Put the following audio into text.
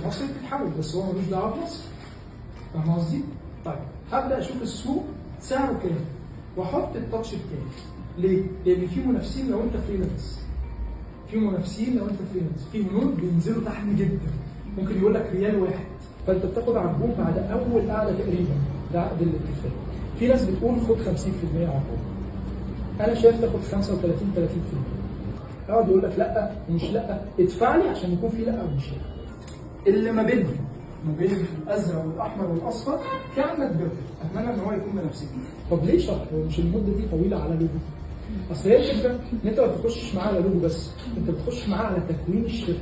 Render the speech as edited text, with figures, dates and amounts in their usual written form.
مصر بتتحول بس هو ملوش دعوه بمصر. فاهم قصدي؟ طيب هبدا اشوف السوق سعره كام واحط التاتش بتاعي. ليه؟ لان في منافسين لو انت فريلانس. في منافسين لو انت فريلانس، في هنود بينزلوا تحت جدا، ممكن يقول لك ريال واحد، فانت بتاخد عربون بعد اول قعده تقريبا، ده عقد الاتفاق. في ناس بتقول خد 50% عربون. انا شايف تاخد 35 30%. يقعد يقول لك لا ومش لا، ادفع لي عشان يكون في لا ومش لا. اللي ما بينهم ما بين الازرق والاحمر والاصفر في عندك بيرد، اتمنى ان هو يكون بنفسجي. طب ليه شهر؟ مش المده دي طويله على لوجو؟ اصل هي الفكره ان انت ما بتخشش معاه على لوجو بس، انت بتخش معاه على تكوين الشركه.